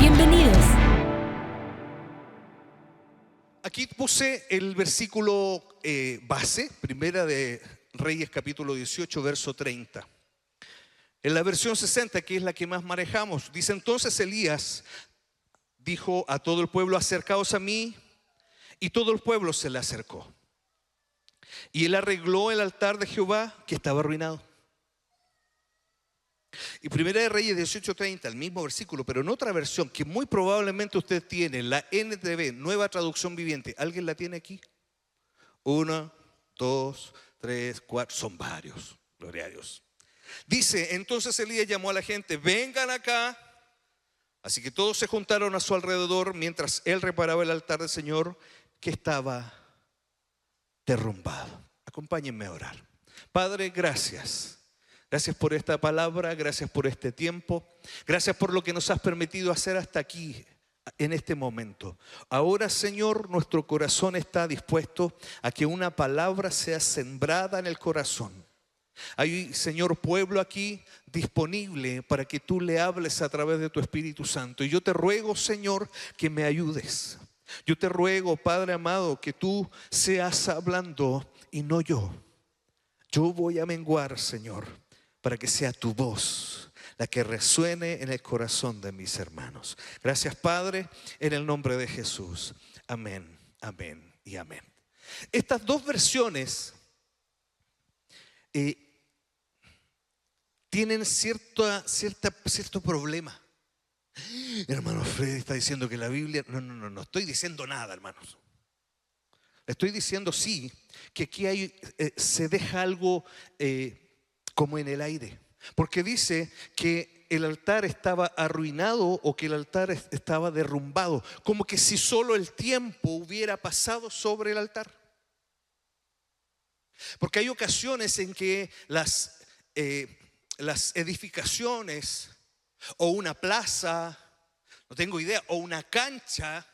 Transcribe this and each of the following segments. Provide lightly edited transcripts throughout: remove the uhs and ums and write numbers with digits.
Bienvenidos. Aquí puse el versículo base, Primera de Reyes capítulo 18, verso 30. En la versión 60, que es la que más manejamos, dice: entonces Elías dijo a todo el pueblo: acercaos a mí. Y todo el pueblo se le acercó. Y él arregló el altar de Jehová, que estaba arruinado. Y Primera de Reyes 18:30, el mismo versículo, pero en otra versión que muy probablemente usted tiene, la NTV, Nueva Traducción Viviente. ¿Alguien la tiene aquí? 1, 2, 3, 4, son varios. Gloria a Dios. Dice: entonces Elías llamó a la gente: vengan acá. Así que todos se juntaron a su alrededor mientras él reparaba el altar del Señor, que estaba derrumbado. Acompáñenme a orar. Padre, gracias. Gracias por esta palabra, gracias por este tiempo, gracias por lo que nos has permitido hacer hasta aquí, en este momento. Ahora, Señor, nuestro corazón está dispuesto a que una palabra sea sembrada en el corazón. Hay, Señor, pueblo aquí disponible para que tú le hables a través de tu Espíritu Santo. Y yo te ruego, Señor, que me ayudes. Yo te ruego, Padre amado, que tú seas hablando y no yo. Yo voy a menguar, Señor, para que sea tu voz la que resuene en el corazón de mis hermanos. Gracias, Padre, en el nombre de Jesús. Amén, amén y amén. Estas dos versiones tienen cierto problema. Hermano Freddy está diciendo que la Biblia... No estoy diciendo nada, hermanos. Estoy diciendo sí, que aquí se deja algo como en el aire. Porque dice que el altar estaba arruinado o que el altar estaba derrumbado. Como que si solo el tiempo hubiera pasado sobre el altar. Porque hay ocasiones en que las edificaciones o una plaza, no tengo idea, o una cancha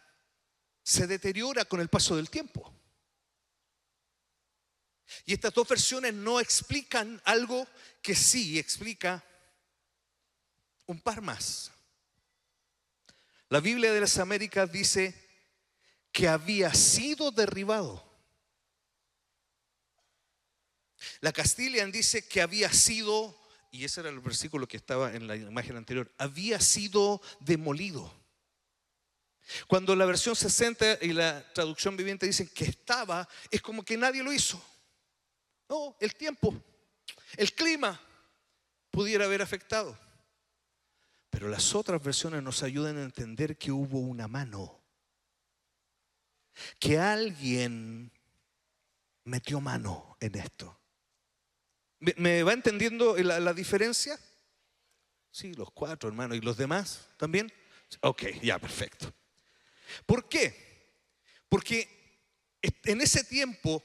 se deteriora con el paso del tiempo. Y estas dos versiones no explican algo que sí explica un par más. La Biblia de las Américas dice que había sido derribado. La Castilian dice que había sido, y ese era el versículo que estaba en la imagen anterior, había sido demolido. Cuando la versión 60 y la traducción viviente dicen que estaba, es como que nadie lo hizo. No, el tiempo, el clima pudiera haber afectado. Pero las otras versiones nos ayudan a entender que hubo una mano, que alguien metió mano en esto. ¿Me va entendiendo la diferencia? Sí, los cuatro, hermanos. ¿Y los demás también? Ok, ya, perfecto. ¿Por qué? Porque en ese tiempo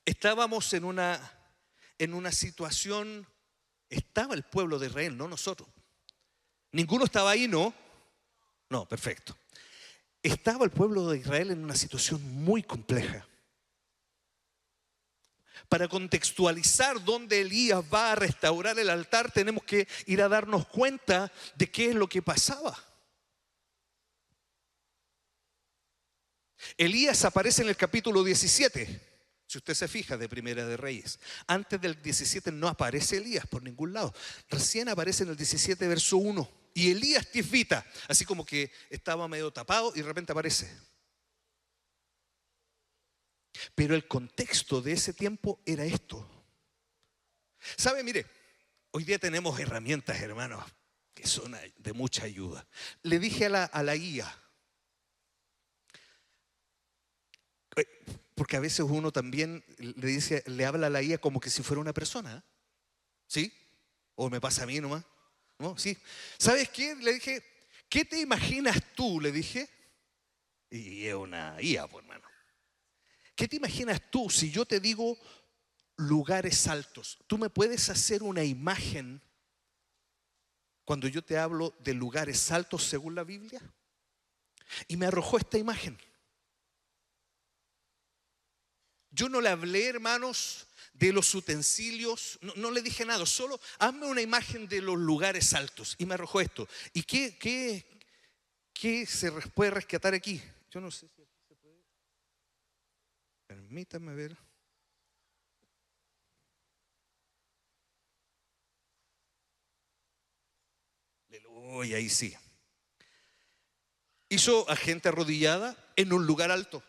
estábamos en una situación. Estaba el pueblo de Israel, no nosotros. Ninguno estaba ahí, ¿no? No, perfecto. Estaba el pueblo de Israel en una situación muy compleja. Para contextualizar dónde Elías va a restaurar el altar, tenemos que ir a darnos cuenta de qué es lo que pasaba. Elías aparece en el capítulo 17, si usted se fija, de Primera de Reyes. Antes del 17 no aparece Elías por ningún lado. Recién aparece en el 17, verso 1. Y Elías tisbita, así como que estaba medio tapado y de repente aparece. Pero el contexto de ese tiempo era esto. ¿Sabe? Mire, hoy día tenemos herramientas, hermanos, que son de mucha ayuda. Le dije a la guía, porque a veces uno también le habla a la guía como que si fuera una persona, ¿sí? O me pasa a mí nomás, ¿no? Sí. ¿Sabes qué? Le dije, ¿qué te imaginas tú? Le dije, y es una guía, pues, hermano. ¿Qué te imaginas tú si yo te digo lugares altos? ¿Tú me puedes hacer una imagen cuando yo te hablo de lugares altos según la Biblia? Y me arrojó esta imagen. Yo no le hablé, hermanos, de los utensilios, no le dije nada, solo hazme una imagen de los lugares altos. Y me arrojó esto. ¿Y qué ¿qué se puede rescatar aquí? Yo no sé si aquí se puede. Permítame ver. Aleluya, ahí sí. Hizo a gente arrodillada en un lugar alto,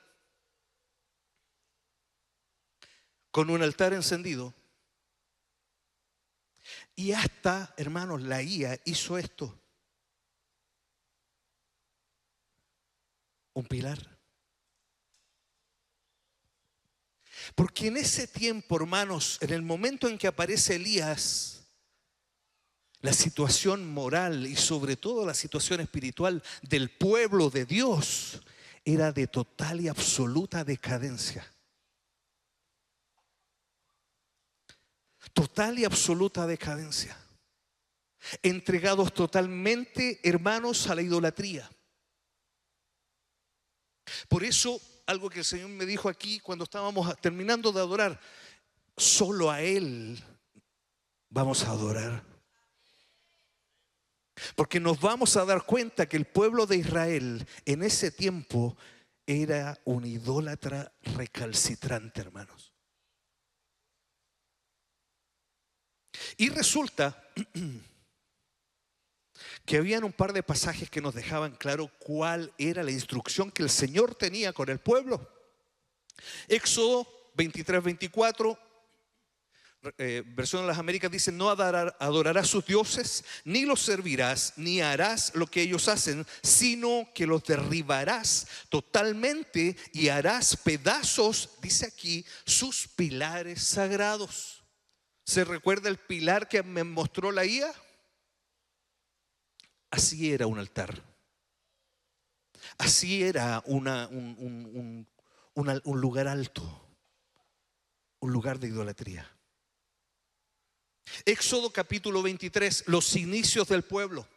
con un altar encendido. Y hasta, hermanos, la IA hizo esto. Un pilar. Porque en ese tiempo, hermanos, en el momento en que aparece Elías, la situación moral y sobre todo la situación espiritual del pueblo de Dios era de total y absoluta decadencia. Total y absoluta decadencia. Entregados totalmente, hermanos, a la idolatría. Por eso, algo que el Señor me dijo aquí cuando estábamos terminando de adorar, solo a Él vamos a adorar. Porque nos vamos a dar cuenta que el pueblo de Israel en ese tiempo era un idólatra recalcitrante, hermanos. Y resulta que habían un par de pasajes que nos dejaban claro cuál era la instrucción que el Señor tenía con el pueblo. Éxodo 23-24, versión de las Américas, dice: no adorarás a sus dioses, ni los servirás, ni harás lo que ellos hacen, sino que los derribarás totalmente y harás pedazos, dice aquí, sus pilares sagrados. ¿Se recuerda el pilar que me mostró la IA? Así era un altar. Así era un lugar alto, un lugar de idolatría. Éxodo capítulo 23, los inicios del pueblo.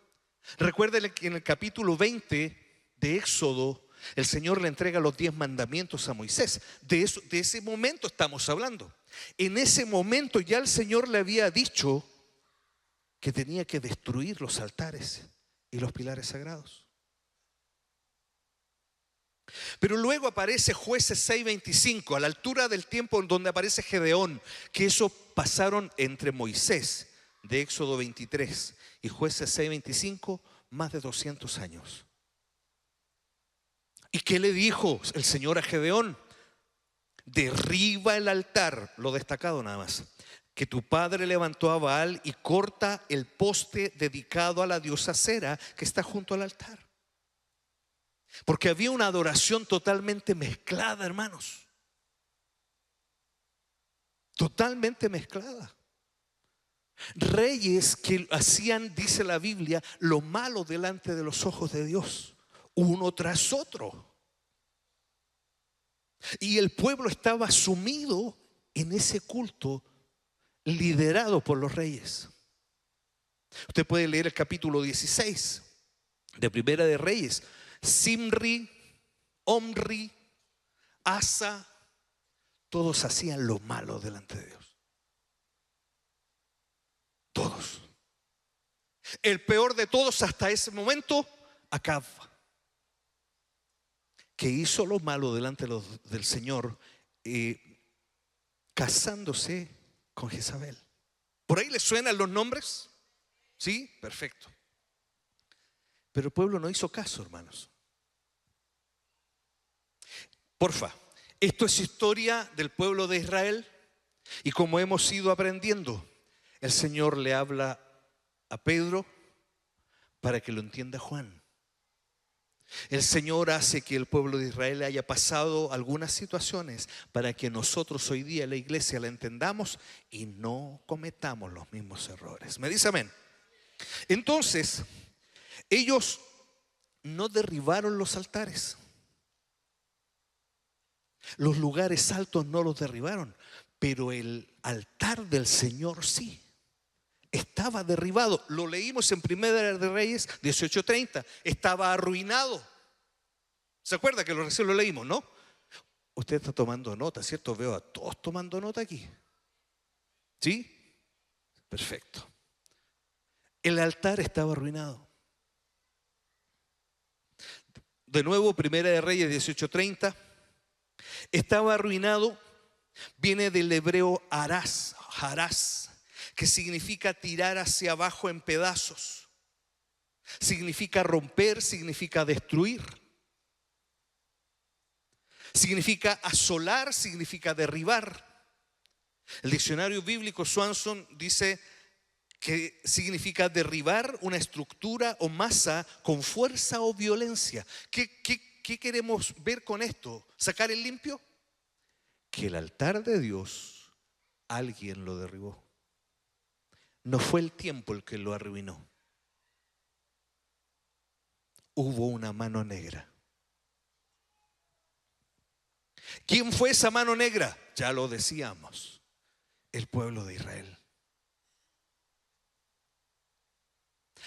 Recuerden que en el capítulo 20 de Éxodo el Señor le entrega los 10 mandamientos a Moisés. De ese momento estamos hablando. En ese momento ya el Señor le había dicho que tenía que destruir los altares y los pilares sagrados. Pero luego aparece Jueces 6:25, a la altura del tiempo en donde aparece Gedeón, que eso pasaron entre Moisés de Éxodo 23 y Jueces 6:25 más de 200 años. ¿Y qué le dijo el Señor a Gedeón? Derriba el altar, lo destacado nada más, que tu padre levantó a Baal, y corta el poste dedicado a la diosa Acera que está junto al altar. Porque había una adoración totalmente mezclada, hermanos. Totalmente mezclada. Reyes que hacían, dice la Biblia, lo malo delante de los ojos de Dios, uno tras otro. Y el pueblo estaba sumido en ese culto liderado por los reyes. Usted puede leer el capítulo 16 de Primera de Reyes. Simri, Omri, Asa, todos hacían lo malo delante de Dios. Todos. El peor de todos hasta ese momento, Acab, que hizo lo malo delante del Señor, casándose con Jezabel. ¿Por ahí les suenan los nombres? ¿Sí? Perfecto. Pero el pueblo no hizo caso, hermanos. Porfa, esto es historia del pueblo de Israel, y como hemos ido aprendiendo, el Señor le habla a Pedro para que lo entienda Juan. El Señor hace que el pueblo de Israel haya pasado algunas situaciones para que nosotros hoy día, la iglesia, la entendamos y no cometamos los mismos errores. ¿Me dice amén? Entonces, ellos no derribaron los altares. Los lugares altos no los derribaron, pero el altar del Señor sí. Estaba derribado. Lo leímos en Primera de Reyes 18:30. Estaba arruinado. ¿Se acuerda que recién lo leímos, no? Usted está tomando nota, ¿cierto? Veo a todos tomando nota aquí. ¿Sí? Perfecto. El altar estaba arruinado. de nuevo, Primera de Reyes 18:30. Estaba arruinado, viene del hebreo harás, que significa tirar hacia abajo en pedazos. Significa romper, significa destruir. Significa asolar, significa derribar. El diccionario bíblico Swanson dice que significa derribar una estructura o masa con fuerza o violencia. ¿Qué queremos ver con esto? ¿Sacar el limpio? Que el altar de Dios, alguien lo derribó. No fue el tiempo el que lo arruinó. Hubo una mano negra. ¿Quién fue esa mano negra? Ya lo decíamos, el pueblo de Israel.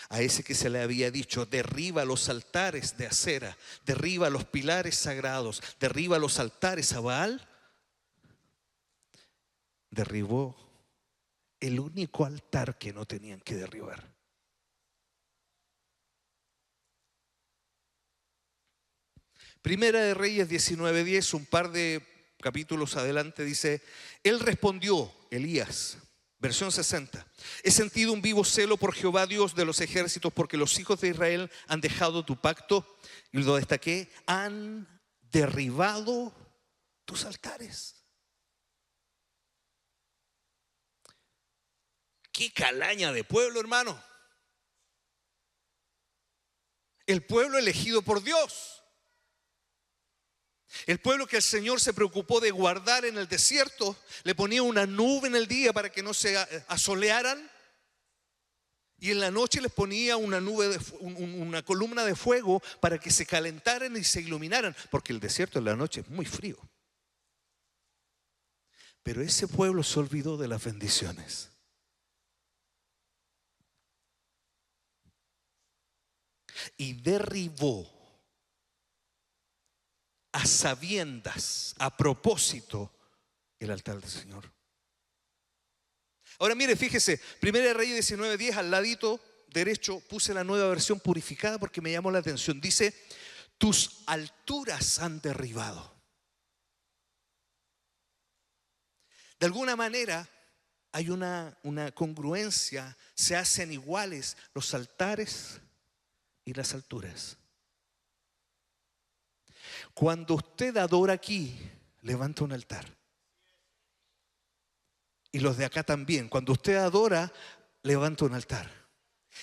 A ese que se le había dicho, derriba los altares de acera, derriba los pilares sagrados, derriba los altares a Baal, derribó el único altar que no tenían que derribar. Primera de Reyes 19:10, un par de capítulos adelante, dice: él respondió, Elías, versión 60, he sentido un vivo celo por Jehová Dios de los ejércitos, porque los hijos de Israel han dejado tu pacto, y lo destaqué, han derribado tus altares. Qué calaña de pueblo, hermano. El pueblo elegido por Dios. El pueblo que el Señor se preocupó de guardar en el desierto, le ponía una nube en el día para que no se asolearan, y en la noche les ponía una nube, una columna de fuego para que se calentaran y se iluminaran, porque el desierto en la noche es muy frío. Pero ese pueblo se olvidó de las bendiciones. Y derribó a sabiendas, a propósito, el altar del Señor. Ahora mire, fíjese, Primera de Reyes 19:10, al ladito derecho puse la nueva versión purificada porque me llamó la atención. Dice: tus alturas han derribado. De alguna manera hay una congruencia, se hacen iguales los altares y las alturas. Cuando usted adora aquí, levanta un altar. Y los de acá también. Cuando usted adora, levanta un altar.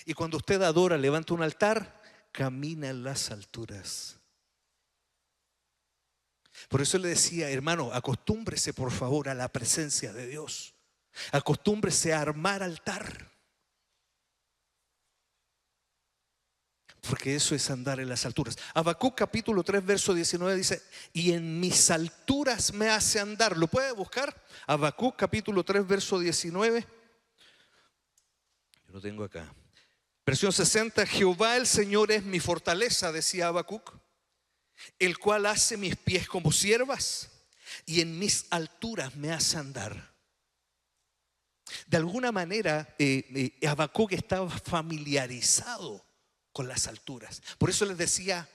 Y cuando usted adora, levanta un altar, camina en las alturas. Por eso le decía, hermano, acostúmbrese por favor a la presencia de Dios. Acostúmbrese a armar altar. Porque eso es andar en las alturas. Habacuc capítulo 3 verso 19 dice: y en mis alturas me hace andar. ¿Lo puede buscar? Habacuc capítulo 3 verso 19. Yo lo tengo acá. Versión 60. Jehová el Señor es mi fortaleza, decía Habacuc, el cual hace mis pies como ciervas, y en mis alturas me hace andar. De alguna manera Habacuc estaba familiarizado con las alturas. Por eso les decía,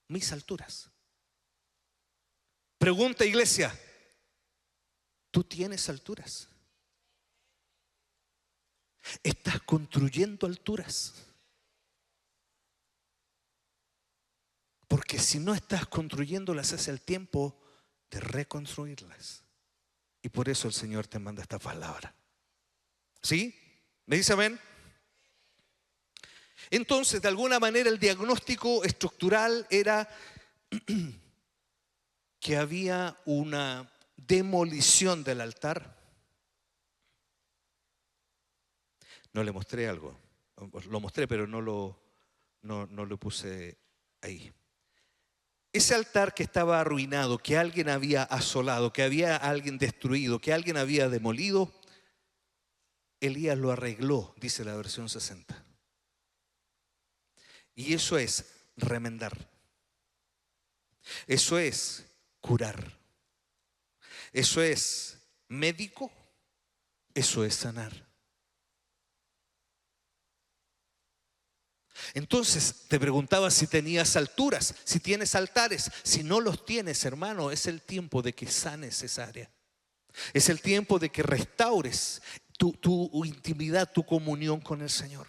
mis alturas. Pregunta, iglesia, ¿tú tienes alturas? ¿Estás construyendo alturas? Porque si no estás construyéndolas, es el tiempo de reconstruirlas. Y por eso el Señor te manda esta palabra. ¿Sí? ¿Me dice amén? Entonces, de alguna manera, el diagnóstico estructural era que había una demolición del altar. No le mostré algo. Lo mostré, pero no lo puse ahí. Ese altar que estaba arruinado, que alguien había asolado, que había alguien destruido, que alguien había demolido, Elías lo arregló, dice la versión 60. Y eso es remendar. Eso es curar. Eso es médico. Eso es sanar. Entonces te preguntaba si tenías alturas, si tienes altares. Si no los tienes, hermano, es el tiempo de que sanes esa área. Es el tiempo de que restaures tu intimidad, tu comunión con el Señor.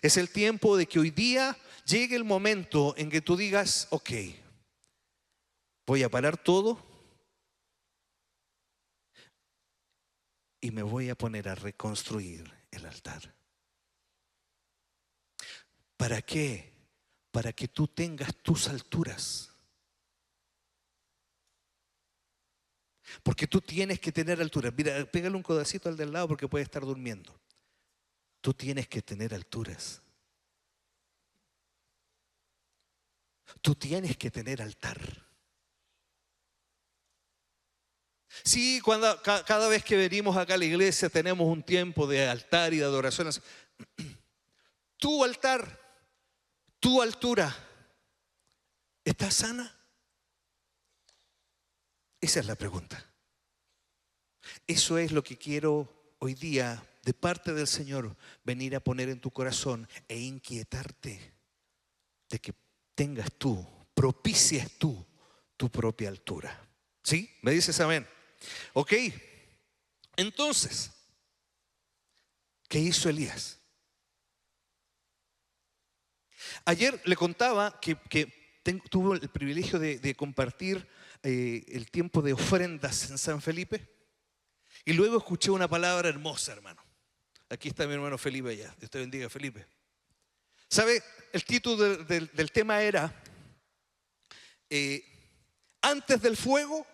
Es el tiempo de que hoy día llegue el momento en que tú digas: ok, voy a parar todo y me voy a poner a reconstruir el altar. ¿Para qué? Para que tú tengas tus alturas. Porque tú tienes que tener alturas. Mira, pégale un codacito al del lado porque puede estar durmiendo. Tú tienes que tener alturas. Tú tienes que tener altar. Sí, cada vez que venimos acá a la iglesia tenemos un tiempo de altar y de adoración. Tu altar, tu altura, ¿está sana? Esa es la pregunta. Eso es lo que quiero hoy día, de parte del Señor, venir a poner en tu corazón e inquietarte de que tengas tú, propicies tú tu propia altura. ¿Sí? ¿Me dices amén? Ok. Entonces, ¿qué hizo Elías? Ayer le contaba que tuvo el privilegio de compartir el tiempo de ofrendas en San Felipe. Y luego escuché una palabra hermosa, hermano. Aquí está mi hermano Felipe allá. Dios te bendiga, Felipe. ¿Sabe? El título del tema era antes del fuego,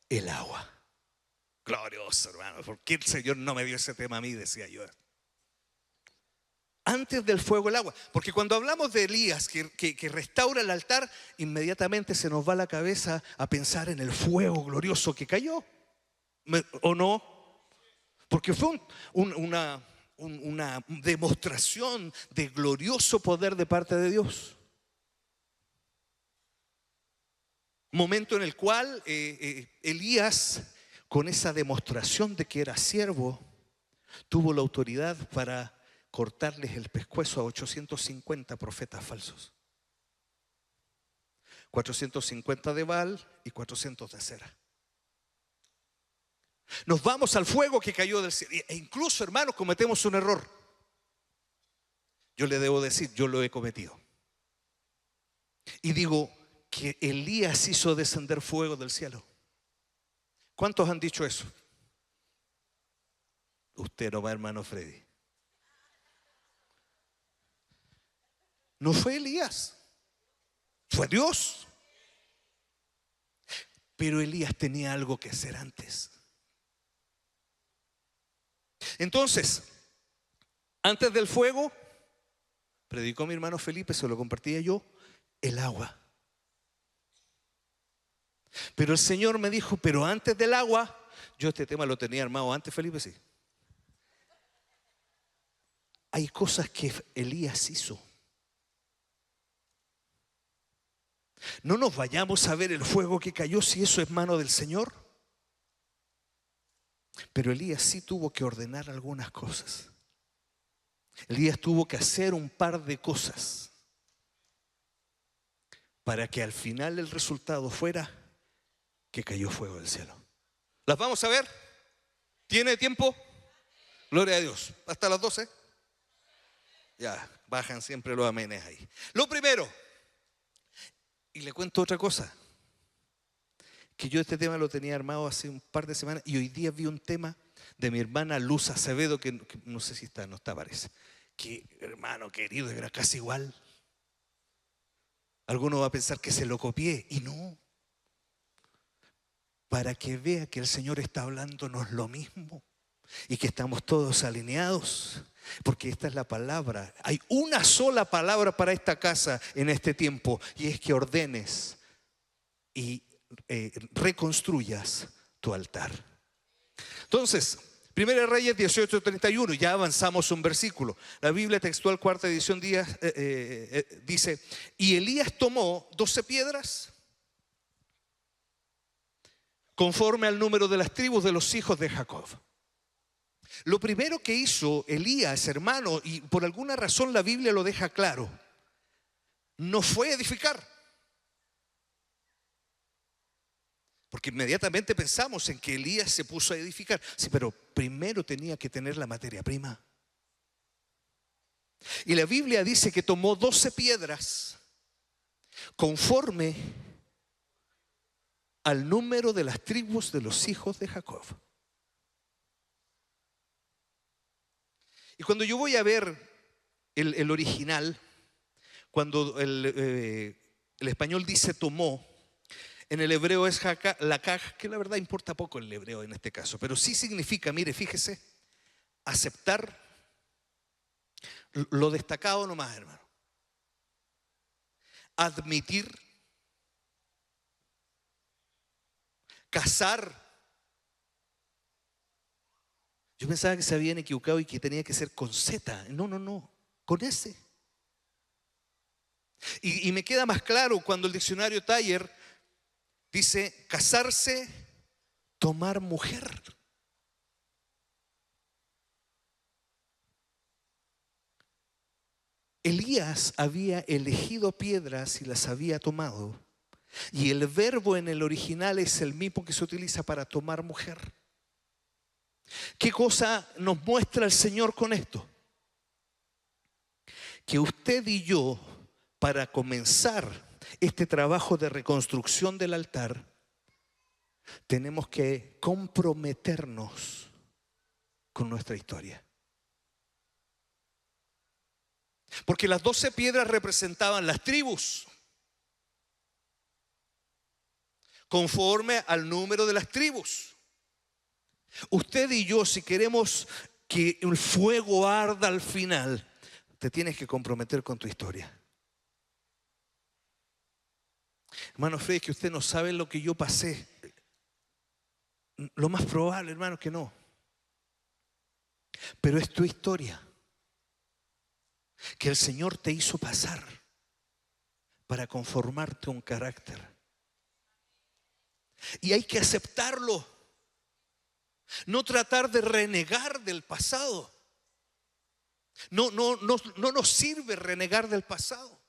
el agua. Glorioso, hermano. ¿Por qué el Señor no me dio ese tema a mí? Decía yo. Antes del fuego, el agua. Porque cuando hablamos de Elías que restaura el altar, inmediatamente se nos va la cabeza a pensar en el fuego glorioso que cayó. ¿O no? Porque fue una demostración de glorioso poder de parte de Dios. Momento en el cual Elías, con esa demostración de que era siervo, tuvo la autoridad para cortarles el pescuezo a 850 profetas falsos. 450 de Baal y 400 de Acera. Nos vamos al fuego que cayó del cielo. E incluso, hermanos, cometemos un error. Yo le debo decir, yo lo he cometido. Y digo que Elías hizo descender fuego del cielo. ¿Cuántos han dicho eso? Usted no va, hermano Freddy. No fue Elías, fue Dios. Pero Elías tenía algo que hacer antes. Entonces, antes del fuego, predicó mi hermano Felipe, se lo compartía yo, el agua. Pero el Señor me dijo, pero antes del agua, yo este tema lo tenía armado antes, Felipe, sí. Hay cosas que Elías hizo. No nos vayamos a ver el fuego que cayó si eso es mano del Señor. Pero Elías sí tuvo que ordenar algunas cosas. Elías tuvo que hacer un par de cosas para que al final el resultado fuera que cayó fuego del cielo. ¿Las vamos a ver? ¿Tiene tiempo? Gloria a Dios. Hasta las 12. Ya, bajan siempre los amenes ahí. Lo primero, y le cuento otra cosa, que yo este tema lo tenía armado hace un par de semanas y hoy día vi un tema de mi hermana Luz Acevedo, que no sé si está, no está, parece. Que hermano querido, era casi igual. Alguno va a pensar que se lo copié y no. Para que vea que el Señor está hablándonos lo mismo y que estamos todos alineados. Porque esta es la palabra. Hay una sola palabra para esta casa en este tiempo, y es que ordenes y reconstruyas tu altar. Entonces, 1 Reyes 18:31, ya avanzamos un versículo. La Biblia textual, cuarta edición, dice: y Elías tomó 12 piedras conforme al número de las tribus de los hijos de Jacob. Lo primero que hizo Elías, hermano, y por alguna razón la Biblia lo deja claro, no fue edificar. Porque inmediatamente pensamos en que Elías se puso a edificar. Sí, pero primero tenía que tener la materia prima. Y la Biblia dice que tomó 12 piedras conforme al número de las tribus de los hijos de Jacob. Y cuando yo voy a ver el original, cuando el español dice tomó, en el hebreo es lakaj, que la verdad importa poco el hebreo en este caso, pero sí significa, mire, fíjese, aceptar lo destacado nomás, hermano. Admitir, casar. Yo pensaba que se habían equivocado y que tenía que ser con Z. No, no, no, con S. Y me queda más claro cuando el diccionario Taller dice casarse, tomar mujer. Elías había elegido piedras y las había tomado. Y el verbo en el original es el mismo que se utiliza para tomar mujer. ¿Qué cosa nos muestra el Señor con esto? Que usted y yo, para comenzar este trabajo de reconstrucción del altar, tenemos que comprometernos con nuestra historia. Porque las 12 piedras representaban las tribus, conforme al número de las tribus. Usted y yo, si queremos que el fuego arda al final, te tienes que comprometer con tu historia. Hermano Freddy, es que usted no sabe lo que yo pasé. Lo más probable, hermano, que no. Pero es tu historia que el Señor te hizo pasar para conformarte un carácter. Y hay que aceptarlo. No tratar de renegar del pasado. No nos sirve renegar del pasado.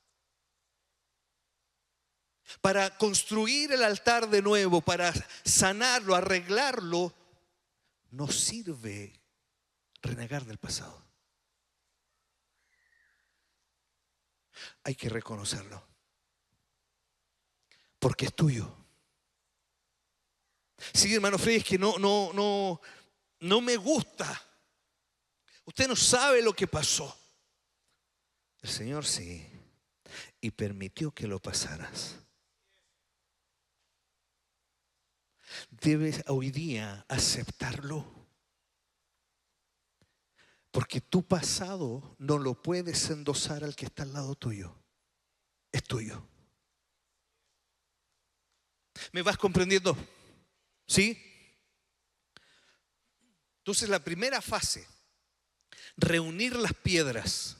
Para construir el altar de nuevo, para sanarlo, arreglarlo, nos sirve renegar del pasado. Hay que reconocerlo, porque es tuyo. Sí, hermano Freddy, es que no me gusta. Usted no sabe lo que pasó. El Señor sí, y permitió que lo pasaras. Debes hoy día aceptarlo, porque tu pasado no lo puedes endosar al que está al lado tuyo. Es tuyo. ¿Me vas comprendiendo? ¿Sí? Entonces la primera fase, reunir las piedras,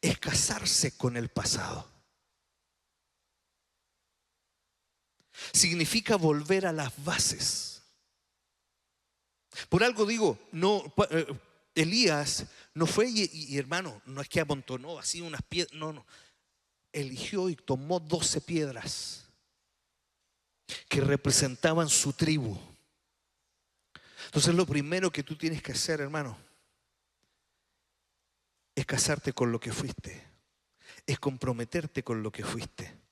es casarse con el pasado. Significa volver a las bases. Por algo digo, Elías no fue y hermano, no es que amontonó así unas piedras, no. Eligió y tomó 12 piedras que representaban su tribu. Entonces lo primero que tú tienes que hacer, hermano, es casarte con lo que fuiste, es comprometerte con lo que fuiste.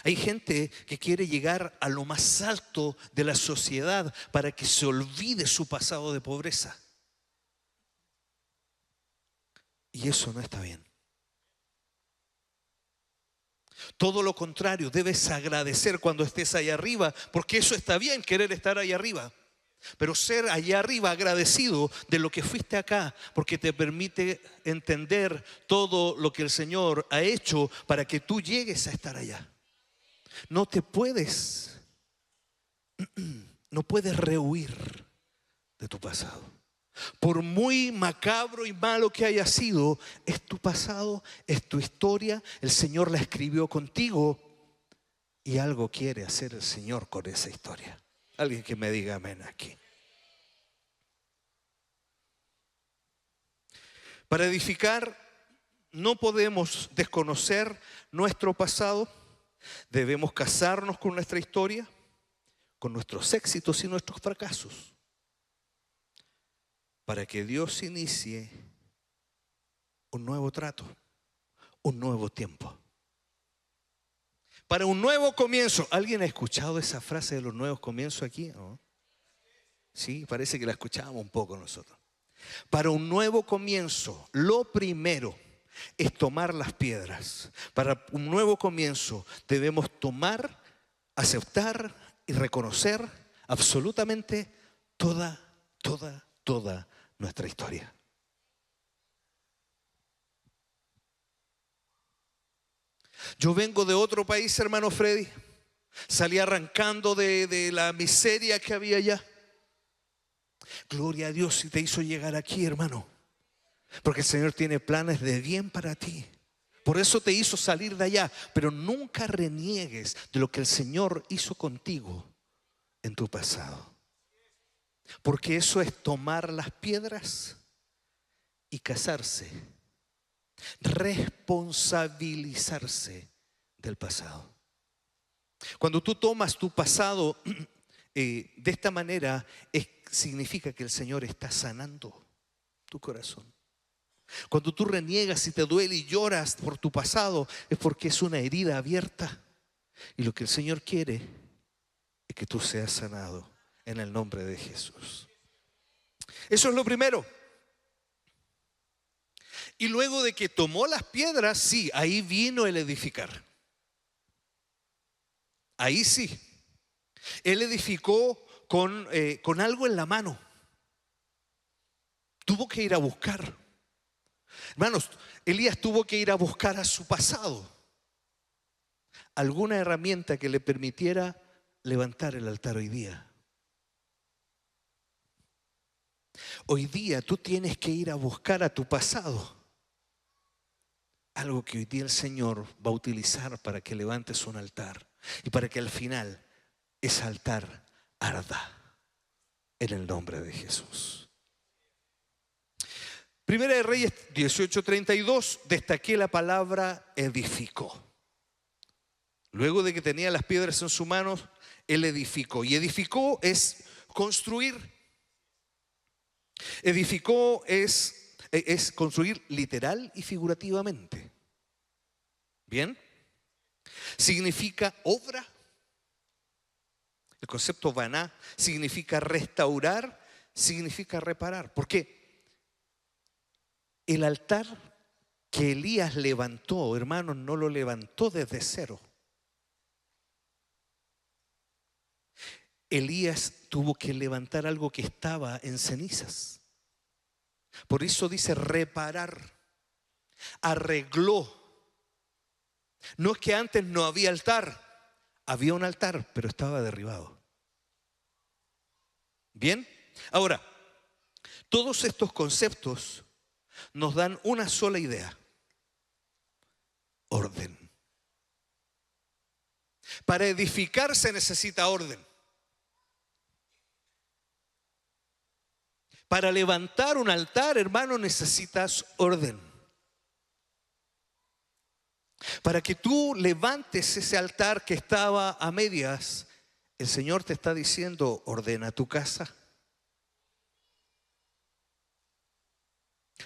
Hay gente que quiere llegar a lo más alto de la sociedad para que se olvide su pasado de pobreza. Y eso no está bien. Todo lo contrario, debes agradecer cuando estés allá arriba, porque eso está bien, querer estar allá arriba. Pero ser allá arriba agradecido de lo que fuiste acá, porque te permite entender todo lo que el Señor ha hecho para que tú llegues a estar allá. No puedes rehuir de tu pasado. Por muy macabro y malo que haya sido, es tu pasado, es tu historia. El Señor la escribió contigo y algo quiere hacer el Señor con esa historia. Alguien que me diga amén aquí. Para edificar no podemos desconocer nuestro pasado, debemos casarnos con nuestra historia, con nuestros éxitos y nuestros fracasos, para que Dios inicie un nuevo trato, un nuevo tiempo. Para un nuevo comienzo. ¿Alguien ha escuchado esa frase de los nuevos comienzos aquí? ¿No? Sí, parece que la escuchábamos un poco nosotros. Para un nuevo comienzo, lo primero es tomar las piedras. Para un nuevo comienzo debemos tomar, aceptar y reconocer absolutamente toda nuestra historia. Yo vengo de otro país, hermano Freddy. Salí arrancando de la miseria que había allá. Gloria a Dios si te hizo llegar aquí, hermano. Porque el Señor tiene planes de bien para ti. Por eso te hizo salir de allá. Pero nunca reniegues de lo que el Señor hizo contigo en tu pasado. Porque eso es tomar las piedras y casarse. Responsabilizarse del pasado. Cuando tú tomas tu pasado de esta manera, significa que el Señor está sanando tu corazón. Cuando tú reniegas y te duele y lloras por tu pasado, es porque es una herida abierta. Y lo que el Señor quiere es que tú seas sanado en el nombre de Jesús. Eso es lo primero. Y luego de que tomó las piedras, sí, ahí vino el edificar. Ahí sí. Él edificó con algo en la mano. Tuvo que ir a buscar. Hermanos, Elías tuvo que ir a buscar a su pasado. Alguna herramienta que le permitiera levantar el altar hoy día. Hoy día tú tienes que ir a buscar a tu pasado. Algo que hoy día el Señor va a utilizar para que levantes un altar. Y para que al final ese altar arda en el nombre de Jesús. Primera de Reyes 18:32, destaqué la palabra edificó. Luego de que tenía las piedras en sus manos, él edificó. Y edificó es construir. Edificó es construir literal y figurativamente. ¿Bien? Significa obra. El concepto baná significa restaurar, significa reparar. ¿Por qué? El altar que Elías levantó, hermanos, no lo levantó desde cero. Elías tuvo que levantar algo que estaba en cenizas. Por eso dice reparar, arregló. No es que antes no había altar, había un altar, pero estaba derribado. Bien, ahora, todos estos conceptos nos dan una sola idea: orden. Para edificar se necesita orden. Para levantar un altar, hermano, necesitas orden. Para que tú levantes ese altar que estaba a medias, el Señor te está diciendo: ordena tu casa.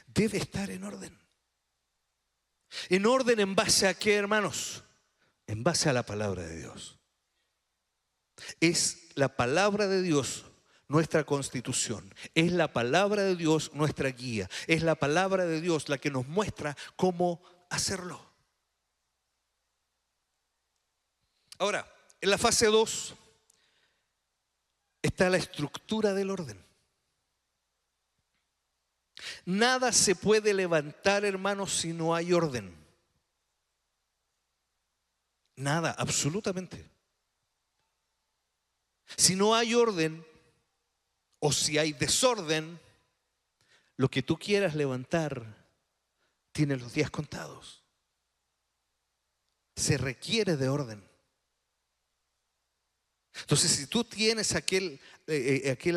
Debe estar en orden. ¿En orden en base a qué, hermanos? En base a la palabra de Dios. Es la palabra de Dios nuestra constitución. Es la palabra de Dios nuestra guía. Es la palabra de Dios la que nos muestra cómo hacerlo. Ahora, en la fase 2 está la estructura del orden. Nada se puede levantar, hermanos, si no hay orden. Nada, absolutamente. Si no hay orden o si hay desorden, lo que tú quieras levantar tiene los días contados. Se requiere de orden. Entonces, si tú tienes aquel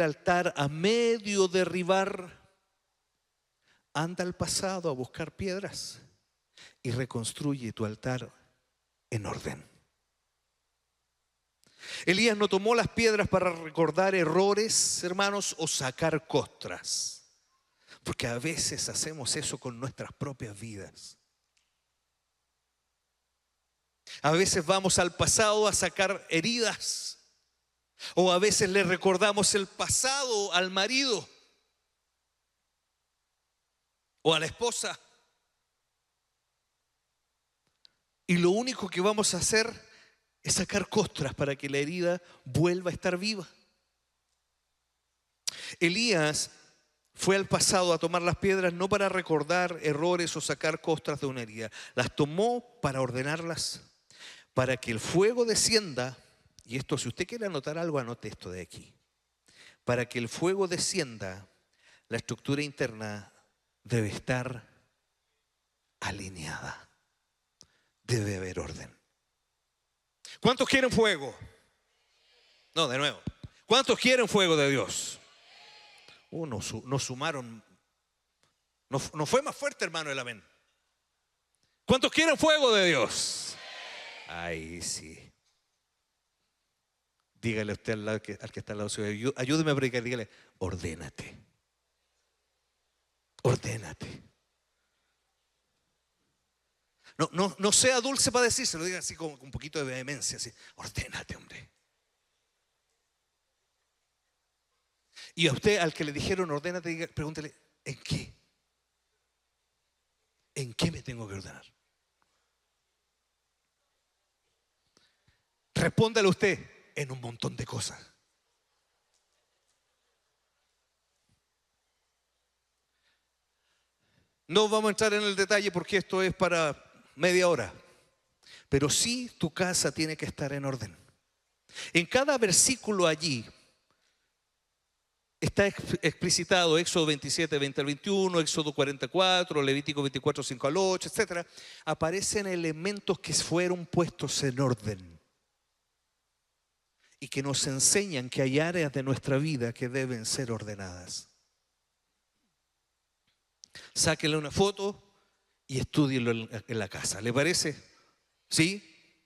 altar a medio derribar, anda al pasado a buscar piedras y reconstruye tu altar en orden. Elías no tomó las piedras para recordar errores, hermanos, o sacar costras, porque a veces hacemos eso con nuestras propias vidas. A veces vamos al pasado a sacar heridas, o a veces le recordamos el pasado al marido o a la esposa, y lo único que vamos a hacer es sacar costras para que la herida vuelva a estar viva. Elías fue al pasado a tomar las piedras no para recordar errores o sacar costras de una herida. Las tomó para ordenarlas, para que el fuego descienda. Y esto, si usted quiere anotar algo, anote esto de aquí. Para que el fuego descienda, la estructura interna debe estar alineada. Debe haber orden. ¿Cuántos quieren fuego? No, de nuevo. ¿Cuántos quieren fuego de Dios? Nos sumaron. No fue más fuerte, hermano, el amén. ¿Cuántos quieren fuego de Dios? Ay, sí. Dígale usted al que está al lado suyo, ayúdeme a predicar, dígale, ordénate. Ordénate. No sea dulce para decírselo, diga así con un poquito de vehemencia, así, ordénate, hombre. Y a usted, al que le dijeron ordénate, pregúntele, ¿en qué? ¿En qué me tengo que ordenar? Respóndale usted, en un montón de cosas. No vamos a entrar en el detalle porque esto es para media hora. Pero sí, tu casa tiene que estar en orden. En cada versículo allí está explicitado Éxodo 27, 20 al 21, Éxodo 44, Levítico 24, 5 al 8, etc. Aparecen elementos que fueron puestos en orden y que nos enseñan que hay áreas de nuestra vida que deben ser ordenadas. Sáquenle una foto y estúdienlo en la casa. ¿Le parece? ¿Sí?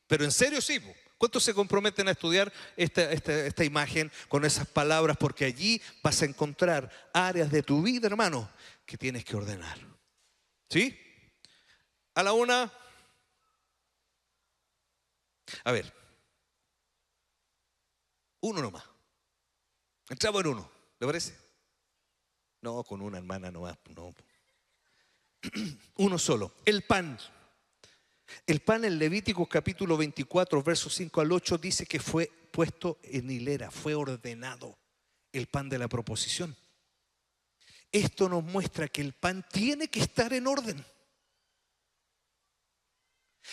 Pero en serio sí. ¿Cuántos se comprometen a estudiar esta imagen con esas palabras? Porque allí vas a encontrar áreas de tu vida, hermano, que tienes que ordenar. ¿Sí? A la una. A ver. Uno nomás. Entramos en uno. ¿Le parece? No, con una hermana nomás. No. Uno solo. El pan. El pan en Levítico capítulo 24, versos 5 al 8 dice que fue puesto en hilera, fue ordenado el pan de la proposición. Esto nos muestra que el pan tiene que estar en orden.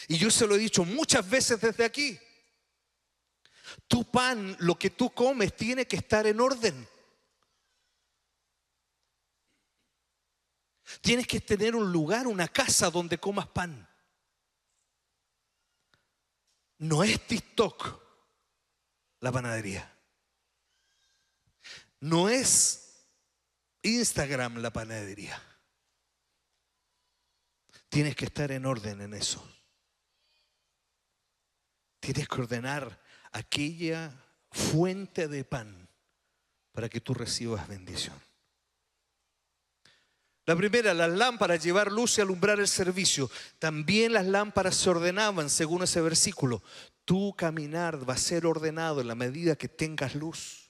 Y yo se lo he dicho muchas veces desde aquí. Tu pan, lo que tú comes, tiene que estar en orden. Tienes que tener un lugar, una casa donde comas pan. No es TikTok la panadería. No es Instagram la panadería. Tienes que estar en orden en eso. Tienes que ordenar aquella fuente de pan para que tú recibas bendición. La primera, las lámparas, llevar luz y alumbrar el servicio. También las lámparas se ordenaban según ese versículo. Tu caminar va a ser ordenado en la medida que tengas luz.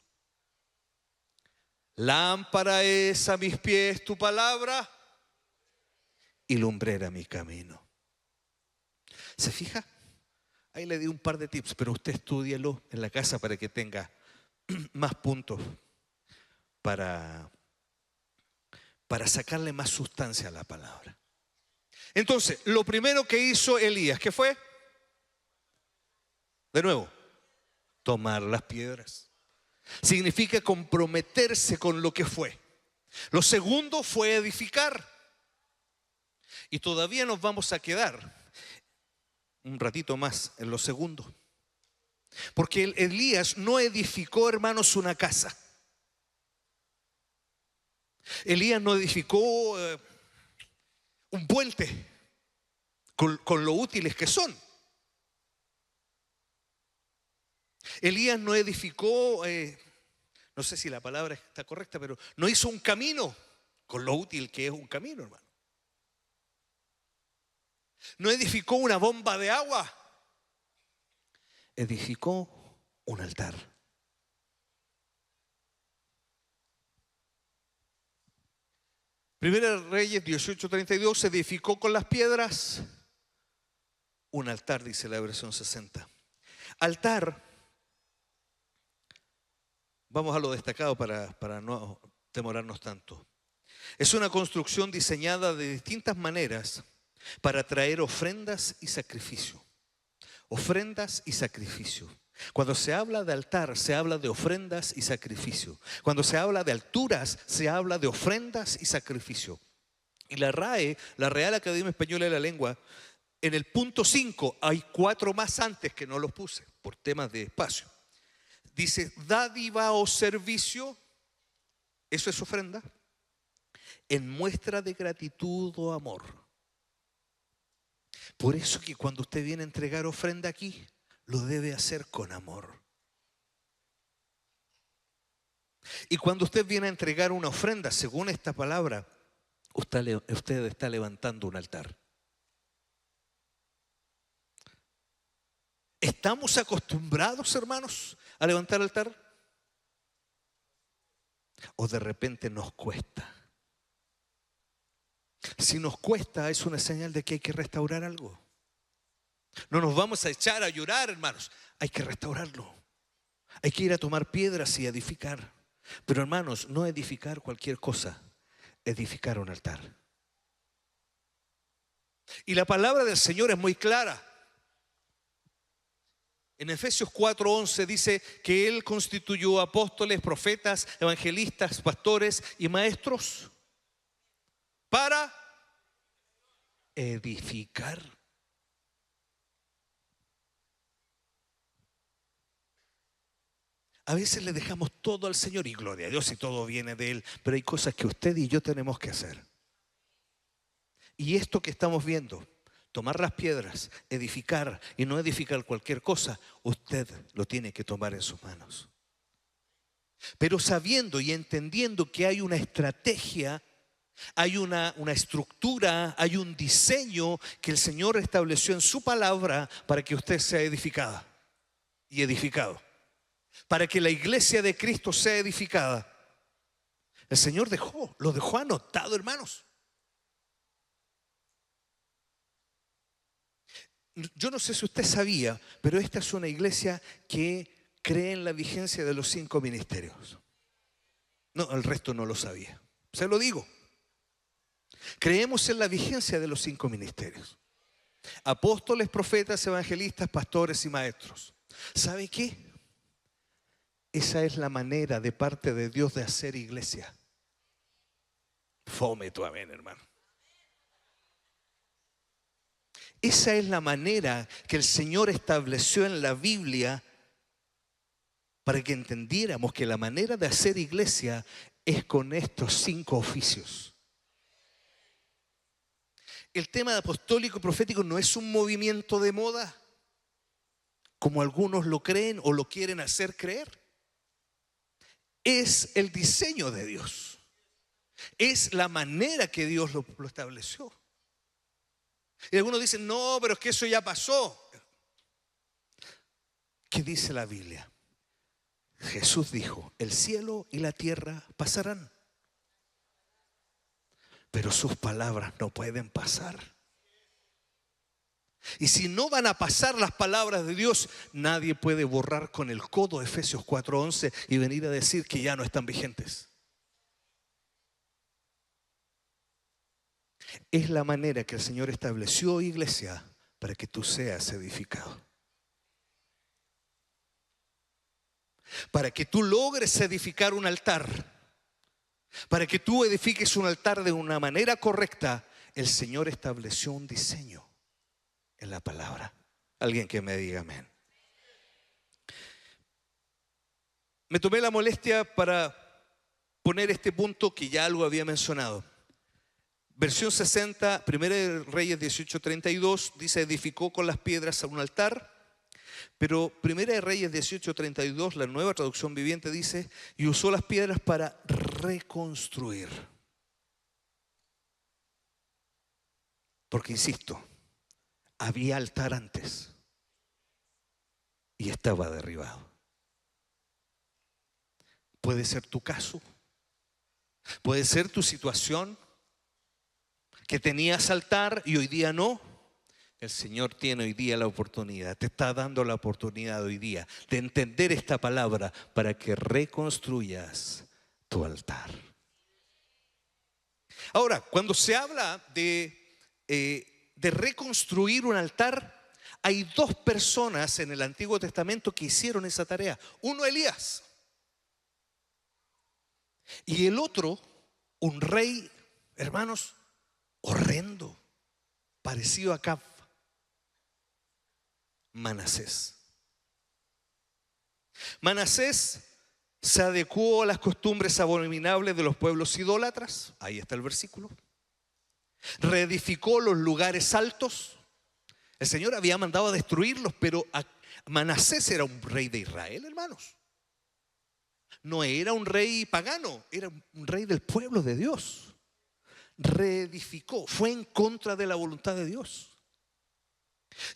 Lámpara es a mis pies tu palabra y lumbrera mi camino. ¿Se fija? Ahí le di un par de tips, pero usted estúdielo en la casa para que tenga más puntos para sacarle más sustancia a la palabra. Entonces, lo primero que hizo Elías, ¿qué fue? De nuevo, tomar las piedras. Significa comprometerse con lo que fue. Lo segundo fue edificar. Y todavía nos vamos a quedar un ratito más en lo segundo. Porque Elías no edificó, hermanos, una casa. Elías no edificó un puente con lo útiles que son. Elías no edificó, no sé si la palabra está correcta, pero no hizo un camino con lo útil que es un camino, hermano. No edificó una bomba de agua, edificó un altar. Primera Reyes 18:32, se edificó con las piedras un altar, dice la versión 60. Altar, vamos a lo destacado para no demorarnos tanto. Es una construcción diseñada de distintas maneras para traer ofrendas y sacrificio. Ofrendas y sacrificio. Cuando se habla de altar, se habla de ofrendas y sacrificio. Cuando se habla de alturas, se habla de ofrendas y sacrificio. Y la RAE, la Real Academia Española de la Lengua, en el punto 5, hay 4 más antes que no los puse por temas de espacio. Dice, dádiva o servicio, eso es ofrenda, en muestra de gratitud o amor. Por eso que cuando usted viene a entregar ofrenda aquí, lo debe hacer con amor. Y cuando usted viene a entregar una ofrenda, según esta palabra, usted está levantando un altar. ¿Estamos acostumbrados, hermanos, a levantar altar? ¿O de repente nos cuesta? Si nos cuesta, es una señal de que hay que restaurar algo. No nos vamos a echar a llorar, hermanos. Hay que restaurarlo. Hay que ir a tomar piedras y edificar. Pero, hermanos, no edificar cualquier cosa, edificar un altar. Y la palabra del Señor es muy clara. En Efesios 4:11 dice que Él constituyó apóstoles, profetas, evangelistas, pastores y maestros para edificar. A veces le dejamos todo al Señor y gloria a Dios y todo viene de Él, pero hay cosas que usted y yo tenemos que hacer. Y esto que estamos viendo, tomar las piedras, edificar y no edificar cualquier cosa, usted lo tiene que tomar en sus manos. Pero sabiendo y entendiendo que hay una estrategia, hay una estructura, hay un diseño que el Señor estableció en su palabra para que usted sea edificada y edificado. Para que la iglesia de Cristo sea edificada. El Señor lo dejó anotado, hermanos. Yo no sé si usted sabía, pero esta es una iglesia que cree en la vigencia de los 5 ministerios. No, el resto no lo sabía. Se lo digo. Creemos en la vigencia de los 5 ministerios. Apóstoles, profetas, evangelistas, pastores y maestros. ¿Sabe qué? Esa es la manera de parte de Dios de hacer iglesia. Fome tu amén, hermano. Esa es la manera que el Señor estableció en la Biblia para que entendiéramos que la manera de hacer iglesia es con estos 5 oficios. El tema de apostólico y profético no es un movimiento de moda, como algunos lo creen o lo quieren hacer creer. Es el diseño de Dios. Es la manera que Dios lo estableció. Y algunos dicen, no, pero es que eso ya pasó. ¿Qué dice la Biblia? Jesús dijo, el cielo y la tierra pasarán, pero sus palabras no pueden pasar. Y si no van a pasar las palabras de Dios, nadie puede borrar con el codo Efesios 4:11 y venir a decir que ya no están vigentes. Es la manera que el Señor estableció, iglesia, para que tú seas edificado. Para que tú logres edificar un altar, para que tú edifiques un altar de una manera correcta, el Señor estableció un diseño en la palabra. Alguien que me diga amén. Me tomé la molestia para poner este punto que ya algo había mencionado. Versión 60, Primera de Reyes 18:32, dice: edificó con las piedras un altar. Pero Primera de Reyes 18:32, la Nueva Traducción Viviente, dice: y usó las piedras para reconstruir. Porque insisto, había altar antes y estaba derribado. Puede ser tu caso, puede ser tu situación, que tenías altar y hoy día no. El Señor tiene hoy día la oportunidad, te está dando la oportunidad hoy día de entender esta palabra para que reconstruyas tu altar. Ahora, cuando se habla de reconstruir un altar, hay dos personas en el Antiguo Testamento que hicieron esa tarea. Uno, Elías, y el otro, un rey, hermanos, horrendo, parecido a Acab, Manasés. Manasés se adecuó a las costumbres abominables de los pueblos idólatras. Ahí está el versículo. Reedificó los lugares altos. El Señor había mandado a destruirlos, pero Manasés era un rey de Israel, hermanos. No era un rey pagano, era un rey del pueblo de Dios. Reedificó, fue en contra de la voluntad de Dios.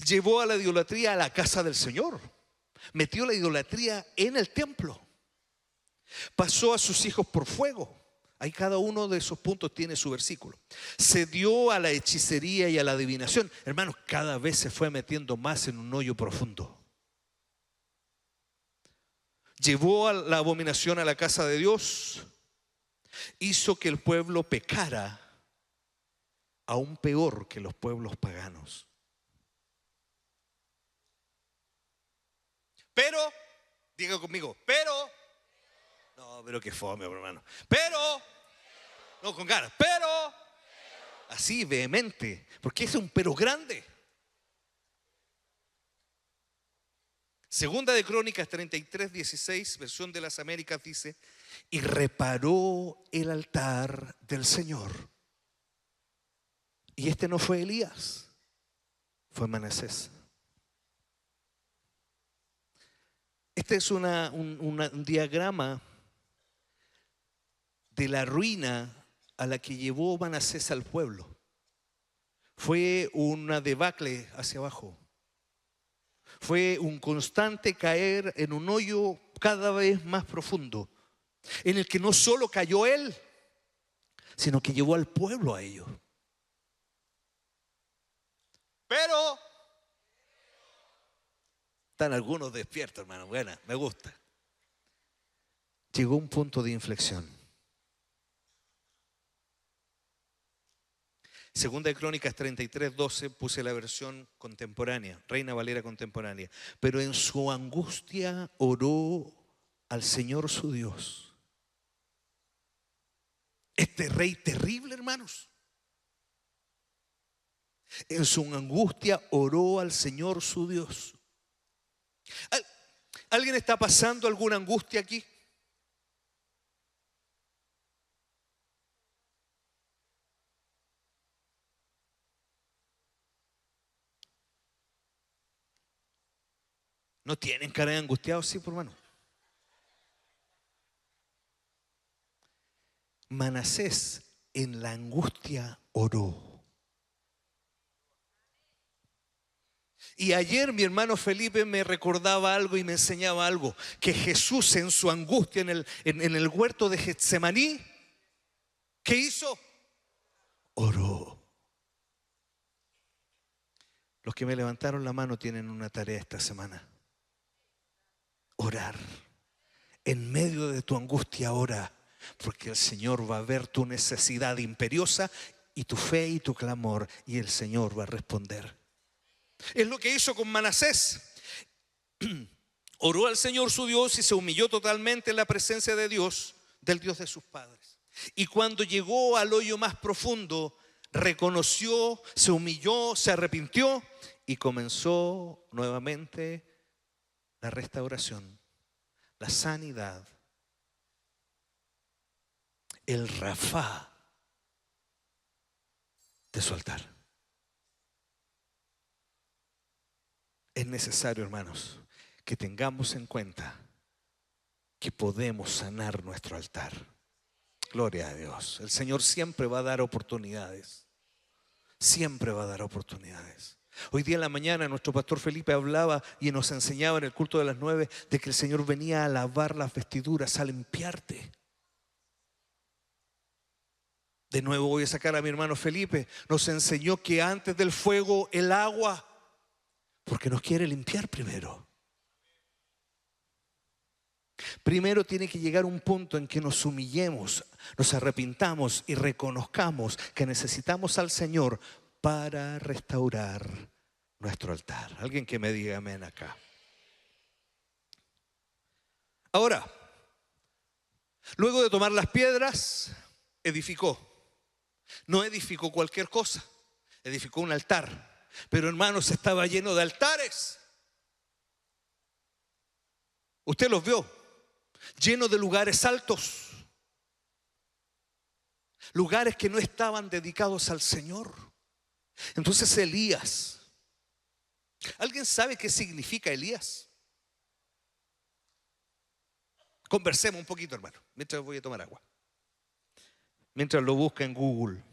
Llevó a la idolatría a la casa del Señor. Metió la idolatría en el templo. Pasó a sus hijos por fuego. Ahí cada uno de esos puntos tiene su versículo. Se dio a la hechicería y a la adivinación. Hermanos, cada vez se fue metiendo más en un hoyo profundo. Llevó a la abominación a la casa de Dios. Hizo que el pueblo pecara aún peor que los pueblos paganos. Pero, diga conmigo, pero qué fome, hermano. Pero, no con ganas, pero, así vehemente, porque es un pero grande. Segunda de Crónicas 33:16, versión de las Américas, dice: y reparó el altar del Señor. Y este no fue Elías, fue Manasés. Este es un diagrama de la ruina a la que llevó Manasés al pueblo. Fue una debacle hacia abajo. Fue un constante caer en un hoyo cada vez más profundo, en el que no solo cayó él, sino que llevó al pueblo a ello. Pero están algunos despiertos, hermano. Buena, me gusta. Llegó un punto de inflexión. Segunda de Crónicas 33:12, puse la versión contemporánea, Reina Valera contemporánea. Pero en su angustia oró al Señor su Dios. Este rey terrible, hermanos, en su angustia oró al Señor su Dios. ¿Alguien está pasando alguna angustia aquí? ¿No tienen cara de angustiados? Sí, por hermano. Manasés en la angustia oró. Y ayer mi hermano Felipe me recordaba algo y me enseñaba algo, que Jesús en su angustia en el huerto de Getsemaní, ¿qué hizo? Oró. Los que me levantaron la mano tienen una tarea esta semana: orar. En medio de tu angustia ora, porque el Señor va a ver tu necesidad imperiosa y tu fe y tu clamor, y el Señor va a responder. Es lo que hizo con Manasés. Oró al Señor su Dios y se humilló totalmente en la presencia de Dios, del Dios de sus padres. Y cuando llegó al hoyo más profundo, reconoció, se humilló, se arrepintió y comenzó nuevamente la restauración, la sanidad, el Rafá. de su altar. Es necesario, hermanos, que tengamos en cuenta que podemos sanar nuestro altar. Gloria a Dios. El Señor siempre va a dar oportunidades. Siempre va a dar oportunidades. Hoy día en la mañana nuestro pastor Felipe hablaba y nos enseñaba en el culto de las 9 de que el Señor venía a lavar las vestiduras, a limpiarte. De nuevo voy a sacar a mi hermano Felipe. Nos enseñó que antes del fuego el agua, porque nos quiere limpiar primero. Primero tiene que llegar un punto en que nos humillemos, nos arrepintamos y reconozcamos que necesitamos al Señor para restaurar nuestro altar. Alguien que me diga amén acá. Ahora, luego de tomar las piedras, edificó. No edificó cualquier cosa, edificó un altar. Pero hermanos, estaba lleno de altares. Usted los vio, lleno de lugares altos, lugares que no estaban dedicados al Señor. Entonces Elías, ¿alguien sabe qué significa Elías? Conversemos un poquito, hermano, mientras voy a tomar agua, mientras lo busca en Google.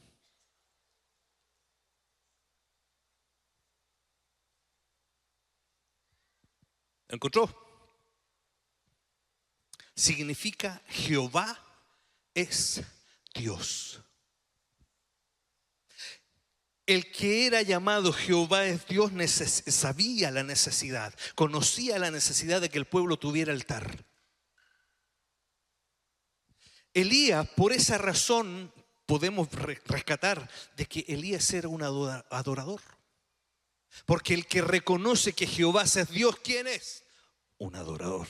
¿Encontró? Significa Jehová es Dios. El que era llamado Jehová es Dios sabía la necesidad, conocía la necesidad de que el pueblo tuviera altar. Elías, por esa razón, podemos rescatar de que Elías era un adorador. Porque el que reconoce que Jehová es Dios, ¿quién es? Un adorador.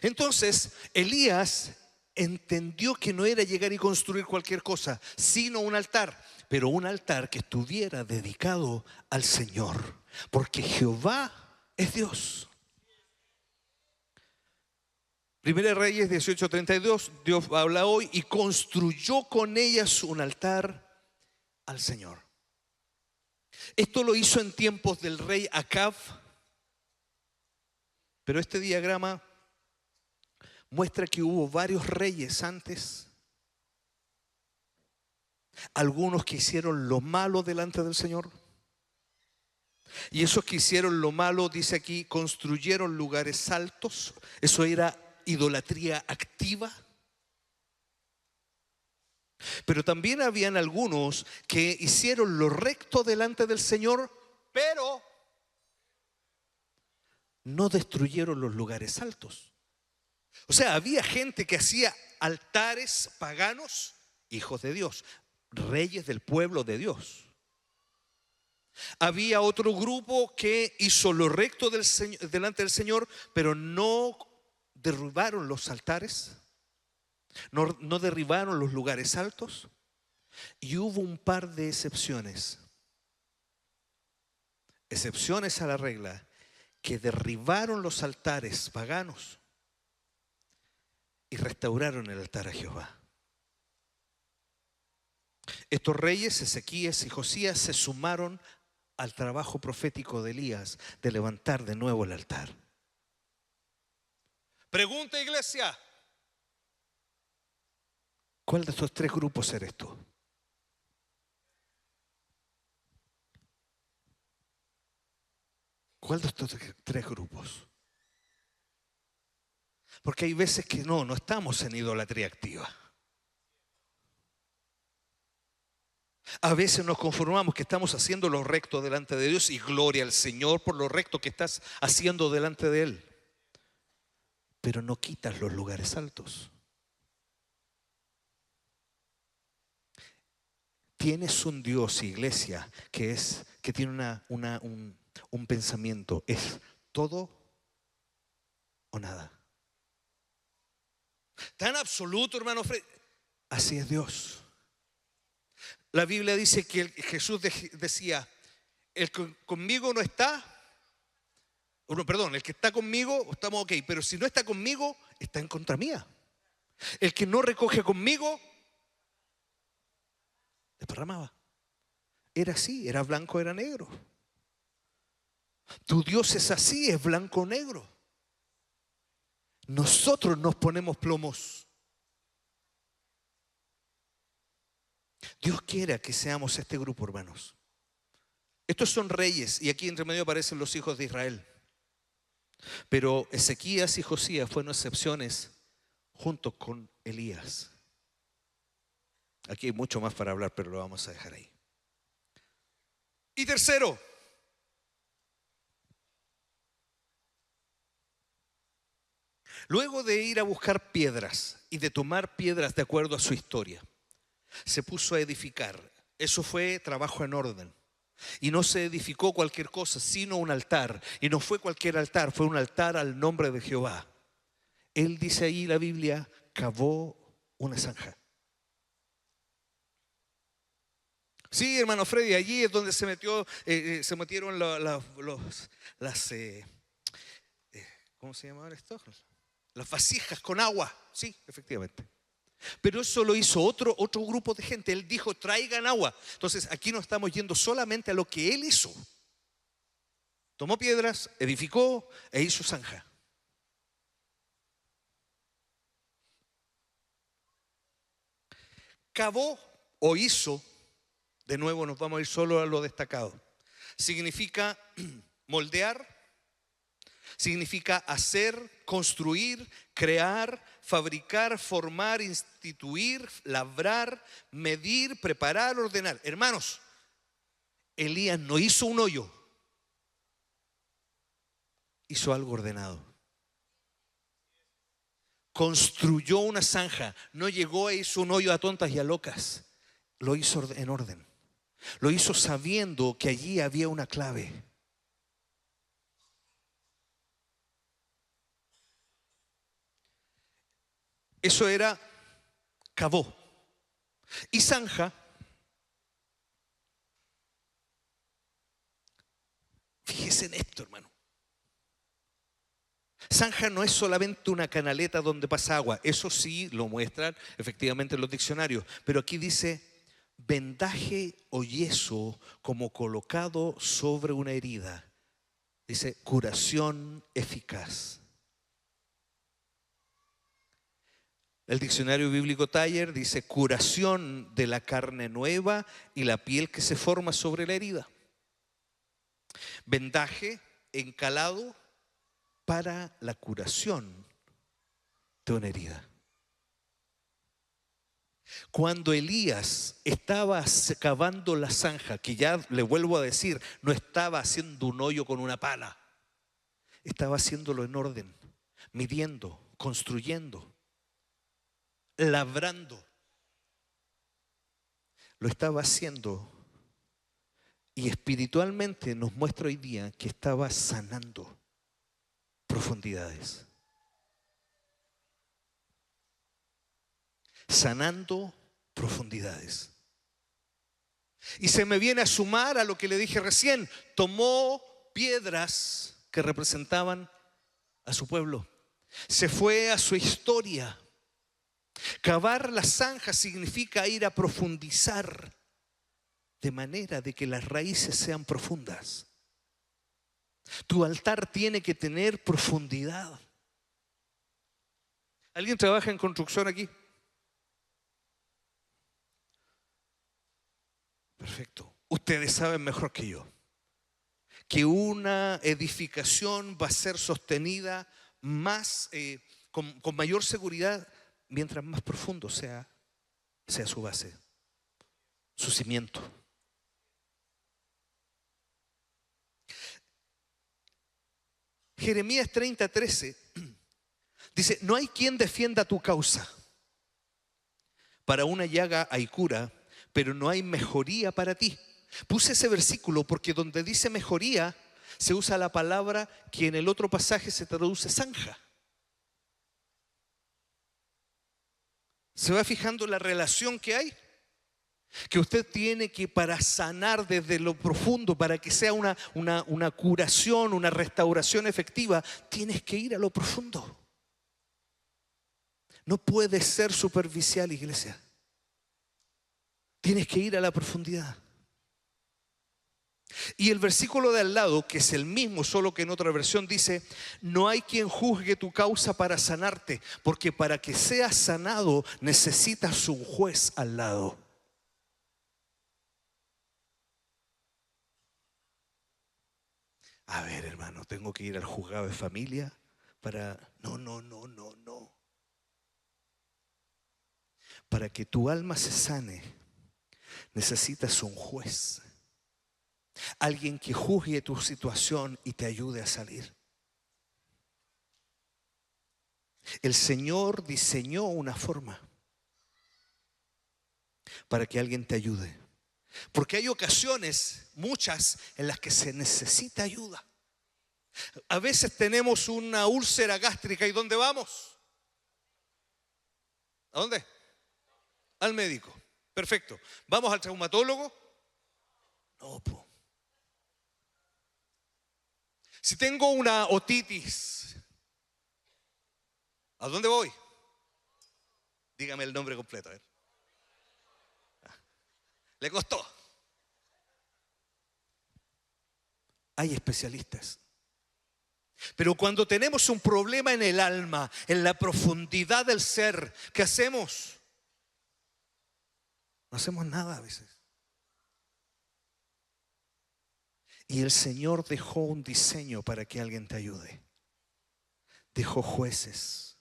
Entonces, Elías entendió que no era llegar y construir cualquier cosa, sino un altar, pero un altar que estuviera dedicado al Señor, porque Jehová es Dios. Primera Reyes 18:32, Dios habla hoy y construyó con ellas un altar al Señor. Esto lo hizo en tiempos del rey Acab, pero este diagrama muestra que hubo varios reyes antes, algunos que hicieron lo malo delante del Señor, y esos que hicieron lo malo, dice aquí, construyeron lugares altos. Eso era idolatría activa. Pero también habían algunos que hicieron lo recto delante del Señor, pero no destruyeron los lugares altos. O sea, había gente que hacía altares paganos, hijos de Dios, reyes del pueblo de Dios. Había otro grupo que hizo lo recto delante del Señor, pero no derribaron los altares, no derribaron los lugares altos. Y hubo un par de excepciones a la regla, que derribaron los altares paganos y restauraron el altar a Jehová. Estos reyes, Ezequías y Josías, se sumaron al trabajo profético de Elías de levantar de nuevo el altar. Pregunta, iglesia, ¿cuál de estos tres grupos eres tú? ¿Cuál de estos tres grupos? Porque hay veces que no estamos en idolatría activa. A veces nos conformamos que estamos haciendo lo recto delante de Dios, y gloria al Señor por lo recto que estás haciendo delante de Él. Pero no quitas los lugares altos. Tienes un Dios, iglesia, que tiene un pensamiento: es todo o nada. Tan absoluto, hermano Fred. Así es Dios. La Biblia dice que Jesús decía: el que conmigo no está, el que está conmigo estamos ok, pero si no está conmigo, está en contra mía. El que no recoge conmigo Desparramaba. Era así, era blanco, era negro. Tu Dios es así, es blanco o negro. Nosotros nos ponemos plomos. Dios quiere que seamos este grupo, hermanos. Estos son reyes y aquí entre medio aparecen los hijos de Israel. Pero Ezequías y Josías fueron excepciones junto con Elías. Aquí hay mucho más para hablar, pero lo vamos a dejar ahí. Y tercero, luego de ir a buscar piedras y de tomar piedras de acuerdo a su historia, se puso a edificar. Eso fue trabajo en orden. Y no se edificó cualquier cosa, sino un altar. Y no fue cualquier altar, fue un altar al nombre de Jehová. Él dice ahí la Biblia, cavó una zanja. Sí, hermano Freddy, allí es donde se metieron ¿cómo se llamaban esto? Las vasijas con agua. Sí, efectivamente. Pero eso lo hizo otro grupo de gente. Él dijo, traigan agua. Entonces aquí no estamos yendo solamente a lo que él hizo. Tomó piedras, edificó e hizo zanja. Cavó o hizo, de nuevo nos vamos a ir solo a lo destacado. Significa moldear, significa hacer, construir, crear, fabricar, formar, instituir, labrar, medir, preparar, ordenar. Hermanos, Elías no hizo un hoyo, hizo algo ordenado. Construyó una zanja, no llegó e hizo un hoyo a tontas y a locas. Lo hizo en orden. Lo hizo sabiendo que allí había una clave. Eso era cavó. Y zanja, fíjese en esto, hermano. Zanja no es solamente una canaleta donde pasa agua. Eso sí lo muestran efectivamente en los diccionarios. Pero aquí dice vendaje o yeso como colocado sobre una herida. Dice curación eficaz. El diccionario bíblico Taller dice curación de la carne nueva y la piel que se forma sobre la herida. Vendaje encalado para la curación de una herida. Cuando Elías estaba cavando la zanja, que ya le vuelvo a decir, no estaba haciendo un hoyo con una pala, estaba haciéndolo en orden, midiendo, construyendo, labrando. Lo estaba haciendo y espiritualmente nos muestra hoy día que estaba sanando profundidades. Sanando profundidades. Y se me viene a sumar a lo que le dije recién. Tomó piedras que representaban a su pueblo. Se fue a su historia. Cavar la zanja significa ir a profundizar de manera de que las raíces sean profundas. Tu altar tiene que tener profundidad. ¿Alguien trabaja en construcción aquí? Perfecto. Ustedes saben mejor que yo que una edificación va a ser sostenida más, con mayor seguridad mientras más profundo sea su base, su cimiento. Jeremías 30:13 dice: no hay quien defienda tu causa. Para una llaga hay cura, pero no hay mejoría para ti. Puse ese versículo porque donde dice mejoría se usa la palabra que en el otro pasaje se traduce zanja. ¿Se va fijando la relación que hay? Que usted tiene que, para sanar desde lo profundo, para que sea una curación, una restauración efectiva, tienes que ir a lo profundo. No puede ser superficial, iglesia. Tienes que ir a la profundidad. Y el versículo de al lado, que es el mismo, solo que en otra versión, dice: no hay quien juzgue tu causa para sanarte, porque para que seas sanado necesitas un juez al lado. A ver, hermano, tengo que ir al juzgado de familia para... No, no, no, no, no. Para que tu alma se sane, necesitas un juez. Alguien que juzgue tu situación y te ayude a salir. El Señor diseñó una forma para que alguien te ayude. Porque hay ocasiones, muchas, en las que se necesita ayuda. A veces tenemos una úlcera gástrica y ¿dónde vamos? ¿A dónde? Al médico. Perfecto. ¿Vamos al traumatólogo? No, po. Si tengo una otitis, ¿a dónde voy? Dígame el nombre completo. A ver. Le costó. Hay especialistas. Pero cuando tenemos un problema en el alma, en la profundidad del ser, ¿qué hacemos? No hacemos nada a veces. Y el Señor dejó un diseño para que alguien te ayude. Dejó jueces.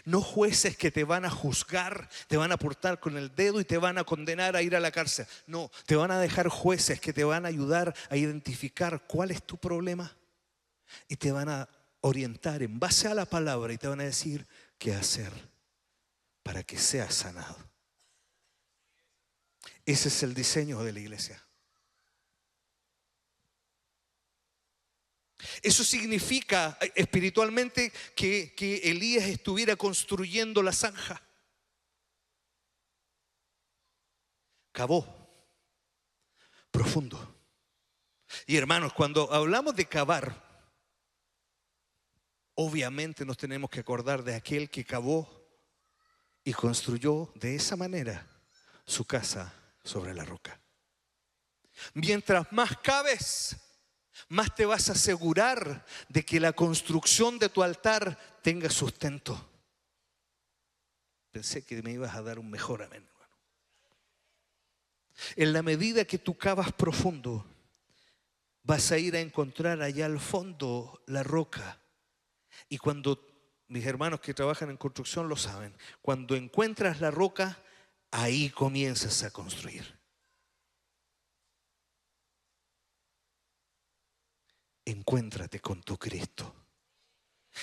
No jueces que te van a juzgar, te van a apuntar con el dedo y te van a condenar a ir a la cárcel. No, te van a dejar jueces que te van a ayudar a identificar cuál es tu problema y te van a orientar en base a la palabra y te van a decir qué hacer para que seas sanado. Ese es el diseño de la iglesia. Eso significa espiritualmente que Elías estuviera construyendo la zanja. Cavó profundo. Y hermanos, cuando hablamos de cavar, obviamente nos tenemos que acordar de aquel que cavó y construyó de esa manera su casa sobre la roca. Mientras más caves, más te vas a asegurar de que la construcción de tu altar tenga sustento. Pensé que me ibas a dar un mejor amén, hermano. En la medida que tú cavas profundo, vas a ir a encontrar allá al fondo la roca. Y cuando, mis hermanos que trabajan en construcción lo saben, cuando encuentras la roca, ahí comienzas a construir. Encuéntrate con tu Cristo.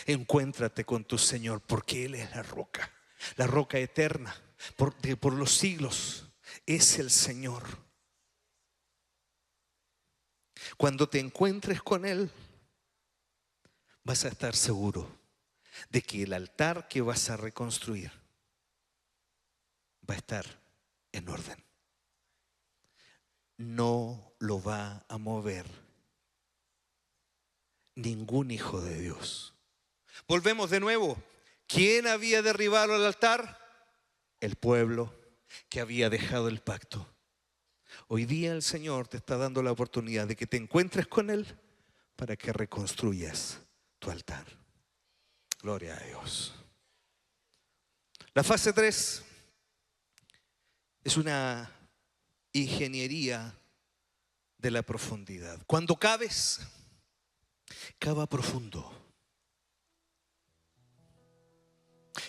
Encuéntrate con tu Señor, porque Él es la roca eterna, por los siglos. Es el Señor. Cuando te encuentres con Él, vas a estar seguro de que el altar que vas a reconstruir va a estar en orden. No lo va a mover ningún hijo de Dios. Volvemos de nuevo. ¿Quién había derribado el altar? El pueblo que había dejado el pacto. Hoy día el Señor te está dando la oportunidad de que te encuentres con Él para que reconstruyas tu altar. Gloria a Dios. La fase 3 es una ingeniería de la profundidad. Cuando caves, cava profundo.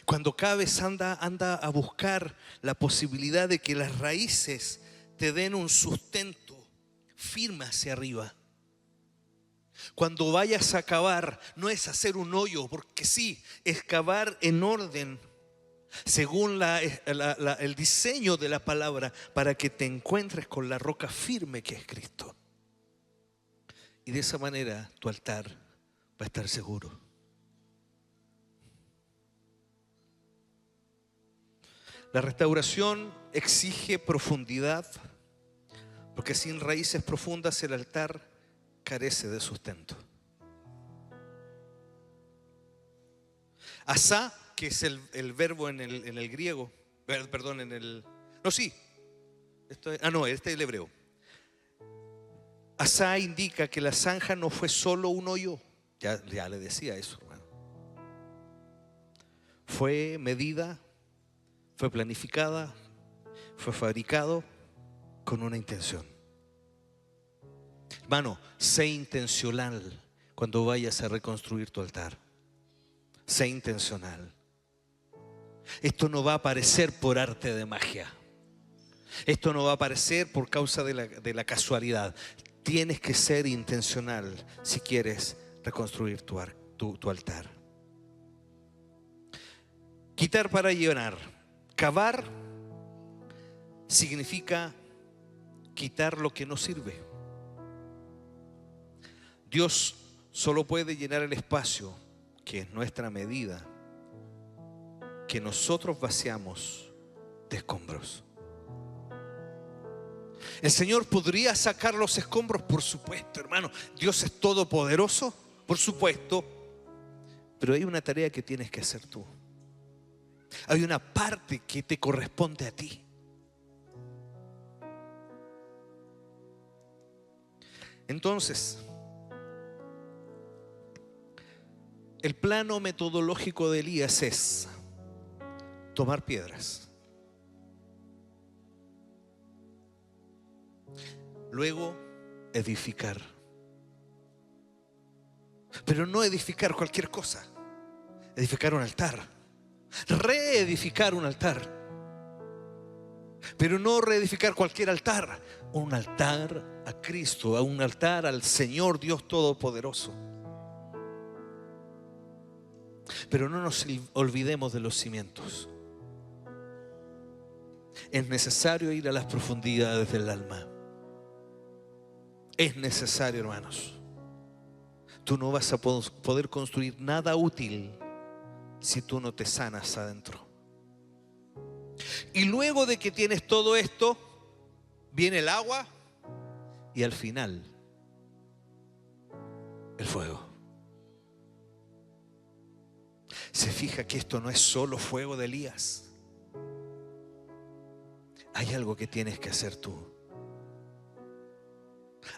Cuando caves, anda a buscar la posibilidad de que las raíces te den un sustento firme hacia arriba. Cuando vayas a cavar, no es hacer un hoyo, porque sí, es cavar en orden, según el diseño de la palabra, para que te encuentres con la roca firme que es Cristo. Y de esa manera tu altar va a estar seguro. La restauración exige profundidad, porque sin raíces profundas el altar carece de sustento. Asá, que es el verbo en el griego, perdón, Este es el hebreo. Asá indica que la zanja no fue solo un hoyo. Ya le decía eso, hermano. Fue medida, fue planificada, fue fabricado con una intención. Hermano, sé intencional cuando vayas a reconstruir tu altar. Sé intencional. Esto no va a aparecer por arte de magia. Esto no va a aparecer por causa de la casualidad. Tienes que ser intencional si quieres reconstruir tu altar. Quitar para llenar. Cavar significa quitar lo que no sirve. Dios solo puede llenar el espacio, que es nuestra medida, que nosotros vaciamos de escombros. ¿El Señor podría sacar los escombros? Por supuesto, hermano. Dios es todopoderoso, por supuesto. Pero hay una tarea que tienes que hacer tú. Hay una parte que te corresponde a ti. Entonces, el plano metodológico de Elías es tomar piedras, luego edificar, pero no edificar cualquier cosa, edificar un altar, reedificar un altar, pero no reedificar cualquier altar, un altar a Cristo, un altar al Señor Dios Todopoderoso. Pero no nos olvidemos de los cimientos. Es necesario ir a las profundidades del alma. Es necesario, hermanos. Tú no vas a poder construir nada útil si tú no te sanas adentro. Y luego de que tienes todo esto, viene el agua y al final el fuego. Se fija que esto no es solo fuego de Elías. Hay algo que tienes que hacer tú.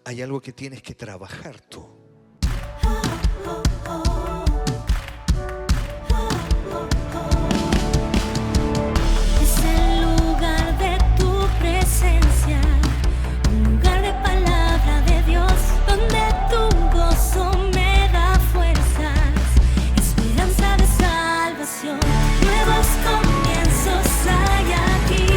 Hay algo que tienes que trabajar tú. Es el lugar de tu presencia, un lugar de palabra de Dios, donde tu gozo me da fuerzas, esperanza de salvación, nuevos comienzos hay aquí,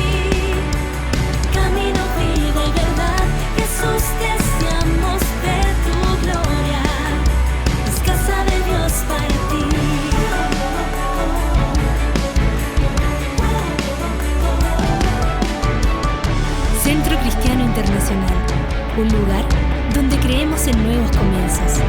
camino, vida y verdad. Jesús, deseamos ver tu gloria, es casa de Dios para ti. Centro Cristiano Internacional, un lugar donde creemos en nuevos comienzos.